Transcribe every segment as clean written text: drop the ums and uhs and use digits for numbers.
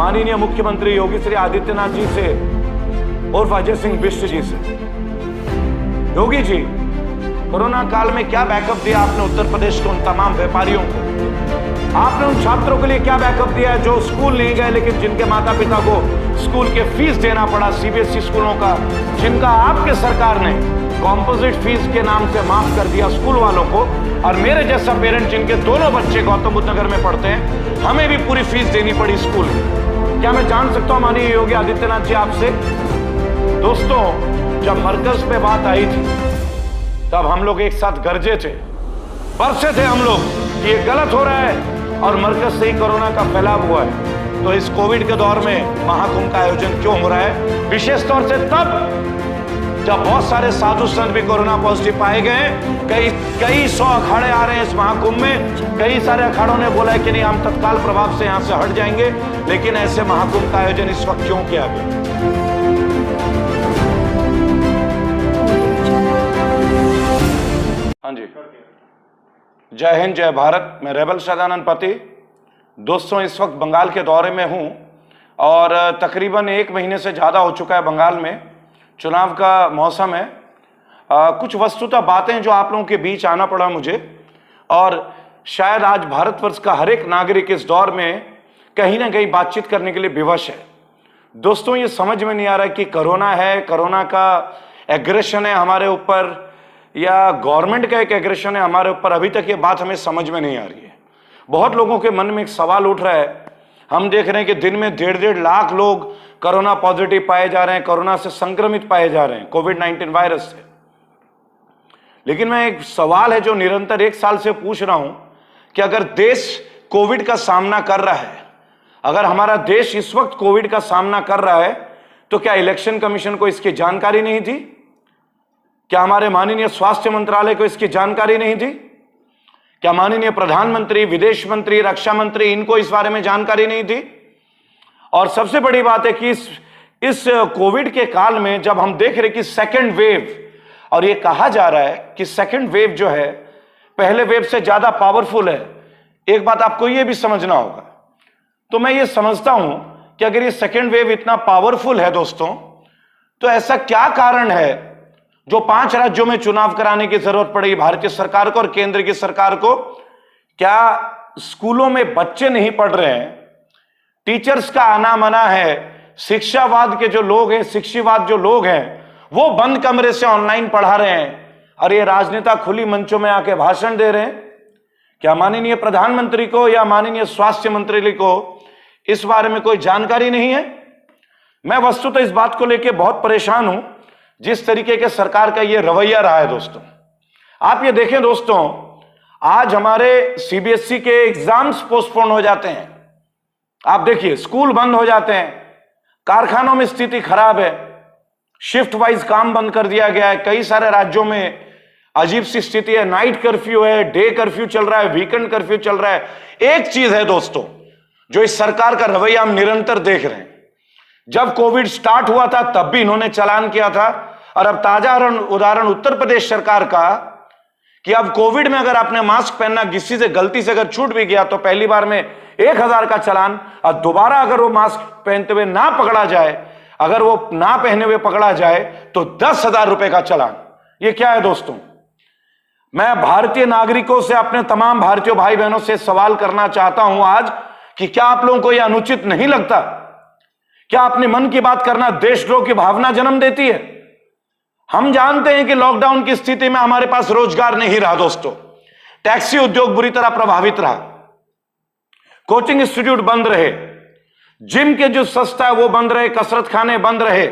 माननीय मुख्यमंत्री योगी श्री आदित्यनाथ जी से उर्फ अजय सिंह बिष्ट जी से। योगी जी, कोरोना काल में क्या बैकअप दिया आपने उत्तर प्रदेश के उन तमाम व्यापारियों को? आपने उन छात्रों के लिए क्या बैकअप दिया है जो स्कूल नहीं गए लेकिन जिनके माता पिता को स्कूल के फीस देना पड़ा, सीबीएसई स्कूलों का, जिनका आपके सरकार ने कॉम्पोजिट फीस के नाम से माफ कर दिया स्कूल वालों को, और मेरे जैसा पेरेंट जिनके दोनों बच्चे गौतम बुद्ध नगर में पढ़ते हैं, हमें भी पूरी फीस देनी पड़ी स्कूल की। क्या मैं जान सकता हूं माननीय योगी आदित्यनाथ जी आपसे? दोस्तों, जब मरकज पे बात आई थी तब हम लोग एक साथ गरजे थे, बरसे थे हम लोग कि ये गलत हो रहा है और मरकज से ही कोरोना का फैलाव हुआ है। तो इस कोविड के दौर में महाकुंभ का आयोजन क्यों हो रहा है? विशेष तौर से तब जब बहुत सारे साधु संत भी कोरोना पॉजिटिव पाए गए। कई सौ अखाड़े आ रहे हैं इस महाकुंभ में। कई सारे अखाड़ों ने बोला है कि नहीं, हम तत्काल प्रभाव से यहां से हट जाएंगे, लेकिन ऐसे महाकुंभ का आयोजन इस वक्त क्यों किया गया? हाँ जी, जय हिंद, जय भारत। मैं रेबल सदानंद पति। दोस्तों, इस वक्त बंगाल के दौरे में हूं और तकरीबन 1 महीने से ज़्यादा हो चुका है बंगाल में, चुनाव का मौसम है। कुछ वस्तुतः बातें जो आप लोगों के बीच आना पड़ा मुझे, और शायद आज भारतवर्ष का हर एक नागरिक इस दौर में कहीं ना कहीं बातचीत करने के लिए विवश है। दोस्तों, ये समझ में नहीं आ रहा है कि कोरोना है, कोरोना का एग्रेशन है हमारे ऊपर, या गवर्नमेंट का एक एग्रेशन है हमारे ऊपर। अभी तक ये बात हमें समझ में नहीं आ रही है। बहुत लोगों के मन में एक सवाल उठ रहा है। हम देख रहे हैं कि दिन में 1.5 लाख लोग कोरोना पॉजिटिव पाए जा रहे हैं, कोरोना से संक्रमित पाए जा रहे हैं, कोविड-19 वायरस से। लेकिन मैं एक सवाल है जो निरंतर 1 साल से पूछ रहा हूं कि अगर देश कोविड का सामना कर रहा है, अगर हमारा देश इस वक्त कोविड का सामना कर रहा है, तो क्या इलेक्शन कमीशन को इसकी जानकारी नहीं थी? क्या हमारे माननीय स्वास्थ्य मंत्रालय को इसकी जानकारी नहीं थी? क्या माननीय प्रधानमंत्री, विदेश मंत्री, रक्षा मंत्री, इनको इस बारे में जानकारी नहीं थी? और सबसे बड़ी बात है कि इस कोविड के काल में जब हम देख रहे कि सेकेंड वेव, और ये कहा जा रहा है कि सेकेंड वेव जो है पहले वेव से ज्यादा पावरफुल है, एक बात आपको ये भी समझना होगा। तो मैं ये समझता हूं कि अगर ये सेकेंड वेव इतना पावरफुल है दोस्तों, तो ऐसा क्या कारण है जो 5 राज्यों में चुनाव कराने की जरूरत पड़ेगी भारतीय सरकार को और केंद्र की सरकार को? क्या स्कूलों में बच्चे नहीं पढ़ रहे हैं? टीचर्स का आना मना है, शिक्षावाद के जो लोग हैं, शिक्षावाद जो लोग हैं, वो बंद कमरे से ऑनलाइन पढ़ा रहे हैं, और ये राजनेता खुली मंचों में आके भाषण दे रहे हैं। क्या माननीय प्रधानमंत्री को या माननीय स्वास्थ्य मंत्री को इस बारे में कोई जानकारी नहीं है? मैं वस्तुतः इस बात को लेकर बहुत परेशान हूं, जिस तरीके के सरकार का ये रवैया रहा है। दोस्तों, आप ये देखें दोस्तों, आज हमारे सीबीएसई के एग्जाम्स पोस्टपोन हो जाते हैं। आप देखिए, स्कूल बंद हो जाते हैं, कारखानों में स्थिति खराब है, शिफ्ट वाइज काम बंद कर दिया गया है। कई सारे राज्यों में अजीब सी स्थिति है, नाइट कर्फ्यू है, डे कर्फ्यू चल रहा है, वीकेंड कर्फ्यू चल रहा है। एक चीज है दोस्तों, जो इस सरकार का रवैया हम निरंतर देख रहे हैं। जब कोविड स्टार्ट हुआ था तब भी इन्होंने चालान किया था, और अब ताजा उदाहरण उत्तर प्रदेश सरकार का कि अब कोविड में अगर आपने मास्क पहनना किसी से गलती से अगर छूट भी गया तो पहली बार में 1000 का चालान, और दोबारा अगर वो मास्क पहनते हुए ना पकड़ा जाए, अगर वो ना पहने हुए पकड़ा जाए तो 10,000 रुपए का चालान। ये क्या है दोस्तों? मैं भारतीय नागरिकों से, अपने तमाम भारतीय भाई बहनों से सवाल करना चाहता हूं आज कि क्या आप लोगों को यह अनुचित नहीं लगता? क्या अपने मन की बात करना देशद्रोह की भावना जन्म देती है? हम जानते हैं कि लॉकडाउन की स्थिति में हमारे पास रोजगार नहीं रहा दोस्तों, टैक्सी उद्योग बुरी तरह प्रभावित रहा, कोचिंग इंस्टीट्यूट बंद रहे, जिम के जो सस्ता है वो बंद रहे, कसरत खाने बंद रहे,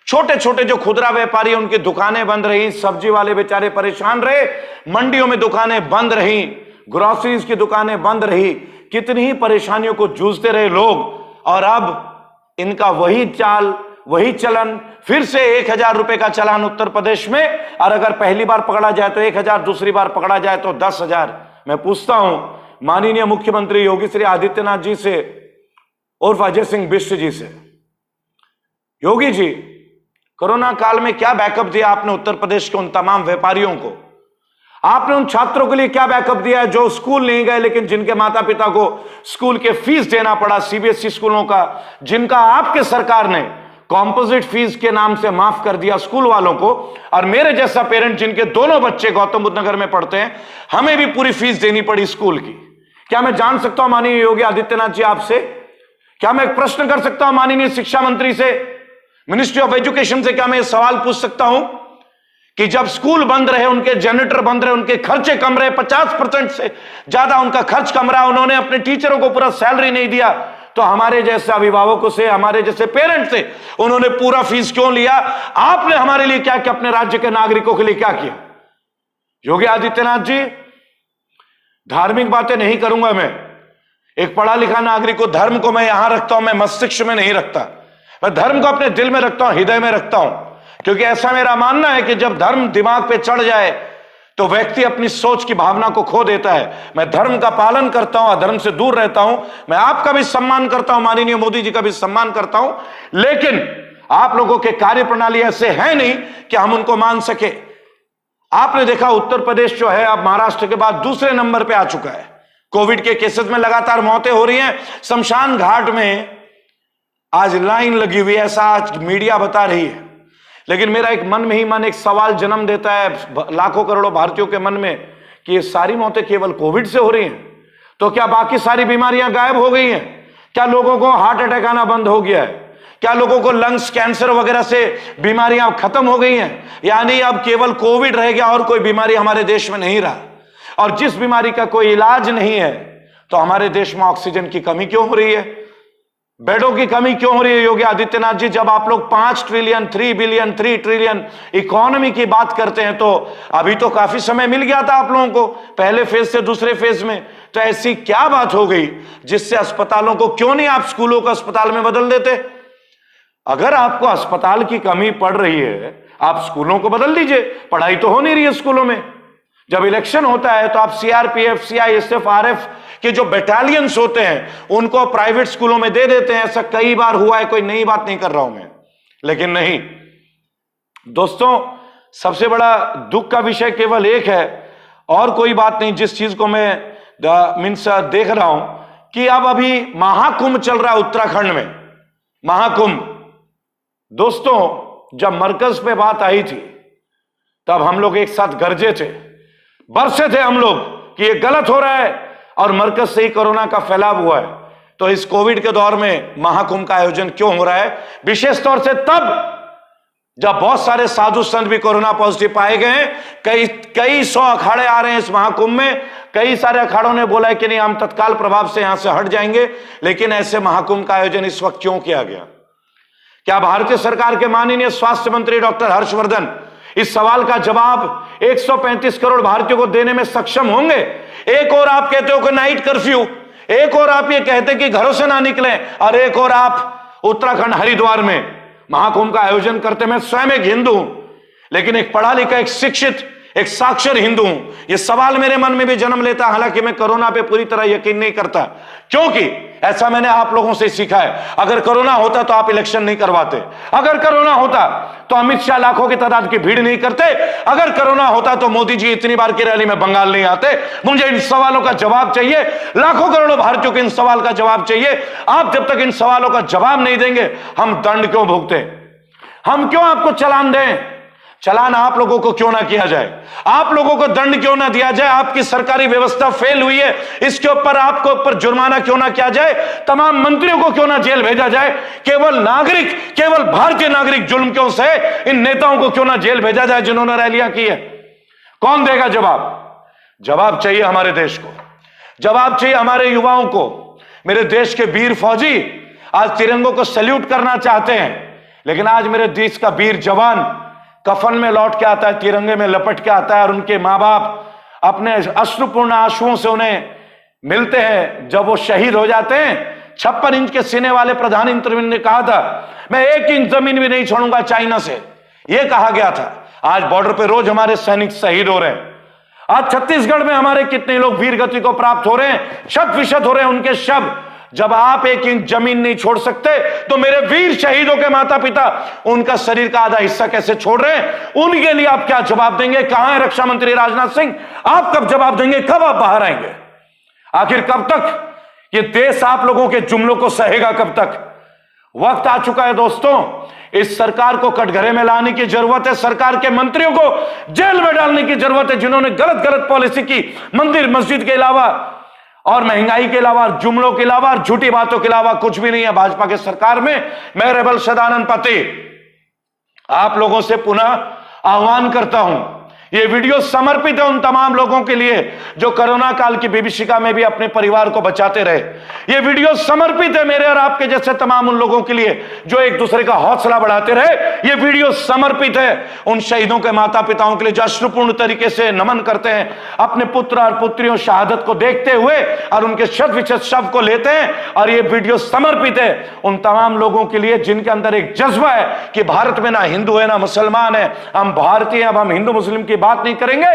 छोटे छोटे जो खुदरा व्यापारी उनकी दुकानें बंद रही, सब्जी वाले बेचारे परेशान रहे, मंडियों में दुकानें बंद रही, ग्रोसरीज की दुकानें बंद रही, कितनी ही परेशानियों को जूझते रहे लोग। और अब इनका वही चाल, वही चलन, फिर से 1000 रुपए का चालान उत्तर प्रदेश में, और अगर पहली बार पकड़ा जाए तो 1000, दूसरी बार पकड़ा जाए तो 10,000। मैं पूछता हूं माननीय मुख्यमंत्री योगी श्री आदित्यनाथ जी से उर्फ अजय सिंह बिष्ट जी से, योगी जी, कोरोना काल में क्या बैकअप दिया आपने उत्तर प्रदेश के उन तमाम व्यापारियों को? आपने उन छात्रों के लिए क्या बैकअप दिया है जो स्कूल नहीं गए लेकिन जिनके माता पिता को स्कूल के फीस देना पड़ा, सीबीएसई स्कूलों का, जिनका आपके सरकार ने कॉम्पोजिट फीस के नाम से माफ कर दिया स्कूल वालों को, और मेरे जैसा पेरेंट जिनके दोनों बच्चे गौतम बुद्ध नगर में पढ़ते हैं, हमें भी पूरी फीस देनी पड़ी स्कूल की। क्या मैं जान सकता हूं माननीय योगी आदित्यनाथ जी आपसे, क्या मैं एक प्रश्न कर सकता हूं माननीय शिक्षा मंत्री से, मिनिस्ट्री ऑफ एजुकेशन से, क्या मैं सवाल पूछ सकता हूं कि जब स्कूल बंद रहे, उनके जनरेटर बंद रहे, उनके खर्चे कम रहे, 50% से ज्यादा उनका खर्च कम रहा, उन्होंने अपने टीचरों को पूरा सैलरी नहीं दिया, तो हमारे जैसे अभिभावकों से, हमारे जैसे पेरेंट्स से उन्होंने पूरा फीस क्यों लिया? आपने हमारे लिए क्या किया? अपने राज्य के नागरिकों के लिए क्या किया? योगी आदित्यनाथ जी, धार्मिक बातें नहीं करूंगा मैं, एक पढ़ा लिखा नागरिक को, धर्म को मैं यहां रखता हूं, मैं मस्तिष्क में नहीं रखता, मैं धर्म को अपने दिल में रखता हूं, हृदय में रखता हूं, क्योंकि ऐसा मेरा मानना है कि जब धर्म दिमाग पे चढ़ जाए तो व्यक्ति अपनी सोच की भावना को खो देता है। मैं धर्म का पालन करता हूं, अधर्म से दूर रहता हूं, मैं आपका भी सम्मान करता हूं, माननीय मोदी जी का भी सम्मान करता हूं, लेकिन आप लोगों के कार्य प्रणाली ऐसे है नहीं कि हम उनको मान सके। आपने देखा उत्तर प्रदेश जो है अब महाराष्ट्र के बाद दूसरे नंबर पे आ चुका है, कोविड के केसेस में लगातार मौतें हो रही हैं, शमशान घाट में आज लाइन लगी हुई है, ऐसा आज मीडिया बता रही है। लेकिन मेरा एक मन में ही मन एक सवाल जन्म देता है लाखों करोड़ों भारतीयों के मन में कि ये सारी मौतें केवल कोविड से हो रही हैं, तो क्या बाकी सारी बीमारियां गायब हो गई हैं? क्या लोगों को हार्ट अटैक आना बंद हो गया है? क्या लोगों को लंग्स कैंसर वगैरह से बीमारियां खत्म हो गई हैं? यानी अब केवल कोविड रह गया और कोई बीमारी हमारे देश में नहीं रहा। और जिस बीमारी का कोई इलाज नहीं है, तो हमारे देश में ऑक्सीजन की कमी क्यों हो रही है, बेडों की कमी क्यों हो रही है? योगी आदित्यनाथ जी, जब आप लोग 5 ट्रिलियन 3 बिलियन 3 ट्रिलियन इकोनॉमी की बात करते हैं, तो अभी तो काफी समय मिल गया था आप लोगों को पहले फेज से दूसरे फेज में, तो ऐसी क्या बात हो गई जिससे अस्पतालों को, क्यों नहीं आप स्कूलों को अस्पताल में बदल देते? अगर आपको अस्पताल की कमी पड़ रही है, आप स्कूलों को बदल दीजिए, पढ़ाई तो हो नहीं रही है स्कूलों में। जब इलेक्शन होता है तो आप सीआरपीएफ, सीआईएसएफ, आरएफ के जो बटालियंस होते हैं उनको प्राइवेट स्कूलों में दे देते हैं। ऐसा कई बार हुआ है, कोई नई बात नहीं कर रहा हूं मैं, लेकिन नहीं दोस्तों, सबसे बड़ा दुख का विषय केवल एक है और कोई बात नहीं, जिस चीज को मैं मीन्स देख रहा हूं कि अब अभी महाकुंभ चल रहा है उत्तराखंड में, महाकुंभ। दोस्तों, जब मरकज पे बात आई थी तब हम लोग एक साथ गरजे थे, बरसे थे हम लोग कि ये गलत हो रहा है और मरकज से ही कोरोना का फैलाव हुआ है। तो इस कोविड के दौर में महाकुंभ का आयोजन क्यों हो रहा है? विशेष तौर से तब जब बहुत सारे साधु संत भी कोरोना पॉजिटिव पाए गए हैं। कई 100 अखाड़े आ रहे हैं इस महाकुंभ में, कई सारे अखाड़ों ने बोला है कि नहीं, हम तत्काल प्रभाव से यहां से हट जाएंगे। लेकिन ऐसे महाकुंभ का आयोजन इस वक्त क्यों किया गया? क्या भारतीय सरकार के माननीय स्वास्थ्य मंत्री डॉक्टर हर्षवर्धन इस सवाल का जवाब 135 करोड़ भारतीयों को देने में सक्षम होंगे? एक और आप कहते हो कि नाइट कर्फ्यू, एक और आप ये कहते कि घरों से ना निकलें, और एक और आप उत्तराखंड हरिद्वार में महाकुंभ का आयोजन करते। मैं स्वयं एक हिंदू हूं, लेकिन एक पढ़ा लिखा, एक शिक्षित, एक साक्षर हिंदू हूं। यह सवाल मेरे मन में भी जन्म लेता, हालांकि मैं कोरोना पे पूरी तरह यकीन नहीं करता, क्योंकि ऐसा मैंने आप लोगों से सीखा है। अगर कोरोना होता तो आप इलेक्शन नहीं करवाते, अगर कोरोना होता तो अमित शाह लाखों की तादाद की भीड़ नहीं करते, अगर कोरोना होता तो मोदी जी इतनी बार की रैली में बंगाल नहीं आते। मुझे इन सवालों का जवाब चाहिए, लाखों करोड़ों भारतीयों को इन सवाल का जवाब चाहिए। आप जब तक इन सवालों का जवाब नहीं देंगे, हम दंड क्यों भुगते? हम क्यों आपको चालान दें? चालान आप लोगों को क्यों ना किया जाए? आप लोगों को दंड क्यों ना दिया जाए? आपकी सरकारी व्यवस्था फेल हुई है, इसके ऊपर आपको ऊपर जुर्माना क्यों ना किया जाए? तमाम मंत्रियों को क्यों ना जेल भेजा जाए? केवल नागरिक, केवल भारतीय नागरिक जुल्म क्यों सहे? इन नेताओं को क्यों ना जेल भेजा जाए जिन्होंने रैलियां की है? कौन देगा जवाब? जवाब चाहिए हमारे देश को, जवाब चाहिए हमारे युवाओं को। मेरे देश के वीर फौजी आज तिरंगों को सैल्यूट करना चाहते हैं, लेकिन आज मेरे देश का वीर जवान कफन में लौट के आता है, तिरंगे में लपट के आता है, और उनके मां बाप अपने अश्रुपूर्ण आंसुओं से उन्हें मिलते हैं जब वो शहीद हो जाते हैं। 56 इंच के सीने वाले प्रधानमंत्री ने कहा था, मैं 1 इंच जमीन भी नहीं छोड़ूंगा चाइना से, यह कहा गया था। आज बॉर्डर पे रोज हमारे सैनिक शहीद हो रहे हैं। आज छत्तीसगढ़ में हमारे कितने लोग वीर गति को प्राप्त हो रहे हैं, शत विशत हो रहे हैं उनके शव। जब आप एक इंच जमीन नहीं छोड़ सकते तो मेरे वीर शहीदों के माता पिता उनका शरीर का आधा हिस्सा कैसे छोड़ रहे हैं? उनके लिए आप क्या जवाब देंगे? कहां है रक्षा मंत्री राजनाथ सिंह? आप कब जवाब देंगे? कब आप बाहर आएंगे? आखिर कब तक ये देश आप लोगों के जुमलों को सहेगा? कब तक? वक्त आ चुका है दोस्तों, इस सरकार को कटघरे में लाने की जरूरत है। सरकार के मंत्रियों को जेल में डालने की जरूरत है, जिन्होंने गलत गलत पॉलिसी की, मंदिर मस्जिद के अलावा और महंगाई के अलावा, जुमलों के अलावा, झूठी बातों के अलावा कुछ भी नहीं है भाजपा के सरकार में। मैं रेबल सदानंद पति आप लोगों से पुनः आह्वान करता हूं, ये वीडियो समर्पित है उन तमाम लोगों के लिए जो कोरोना काल की विभीषिका में भी अपने परिवार को बचाते रहे। ये वीडियो समर्पित है मेरे और आपके जैसे तमाम उन लोगों के लिए जो एक दूसरे का हौसला बढ़ाते रहे। ये वीडियो समर्पित है उन शहीदों के माता पिताओं के लिए जो अश्रुपूर्ण तरीके से नमन करते हैं, अपने पुत्र और पुत्रियों शहादत को देखते हुए और उनके शत विशत शव को लेते हैं। और ये वीडियो समर्पित है उन तमाम लोगों के लिए जिनके अंदर एक जज्बा है कि भारत में ना हिंदू है ना मुसलमान है, हम भारतीय, अब हम हिंदू मुस्लिम की बात नहीं करेंगे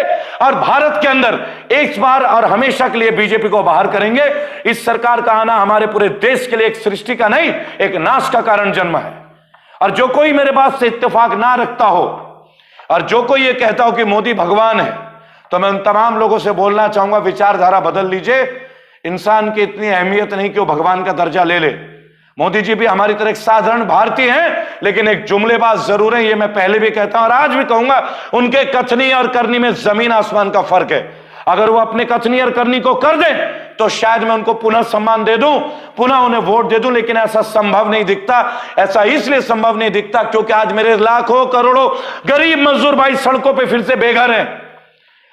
और भारत के अंदर एक बार और हमेशा के लिए बीजेपी को बाहर करेंगे। इस सरकार का आना हमारे पूरे देश के लिए एक सृष्टि का नहीं, एक नाश का कारण जन्म है। और जो कोई मेरे बात से इत्तेफाक ना रखता हो और जो कोई ये कहता हो कि मोदी भगवान है, तो मैं उन तमाम लोगों से बोलना चाहूंगा, विचारधारा बदल लीजिए। इंसान की इतनी अहमियत नहीं कि वो भगवान का दर्जा ले ले। मोदी जी भी हमारी तरह एक साधारण भारतीय हैं, लेकिन एक जुमलेबाज जरूर है। ये मैं पहले भी कहता हूं और आज भी कहूंगा, उनके कथनी और करनी में जमीन आसमान का फर्क है। अगर वो अपने कथनी और करनी को कर दें तो शायद मैं उनको पुनः सम्मान दे दूं, पुनः उन्हें वोट दे दूं, लेकिन ऐसा संभव नहीं दिखता। ऐसा इसलिए संभव नहीं दिखता क्योंकि आज मेरे लाखों करोड़ों गरीब मजदूर भाई सड़कों पर फिर से बेघर हैं।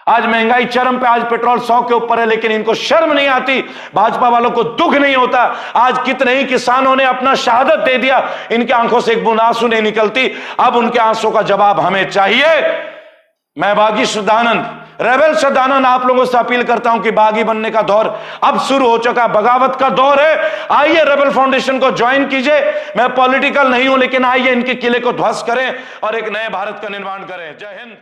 आज महंगाई चरम पे, आज पेट्रोल 100 के ऊपर है, लेकिन इनको शर्म नहीं आती, भाजपा वालों को दुख नहीं होता। आज कितने ही किसानों ने अपना शहादत दे दिया, इनके आंखों से एक बूंद आंसू नहीं निकलती। अब उनके आंसू का जवाब हमें चाहिए। मैं बागी सदानंद, रेबल सदानंद आप लोगों से अपील करता हूं कि बागी बनने का दौर अब शुरू हो चुका है, बगावत का दौर है। आइए रेबल फाउंडेशन को ज्वाइन कीजिए। मैं पॉलिटिकल नहीं हूं, लेकिन आइए इनके किले को ध्वस्त करें और एक नए भारत का निर्माण करें। जय हिंद।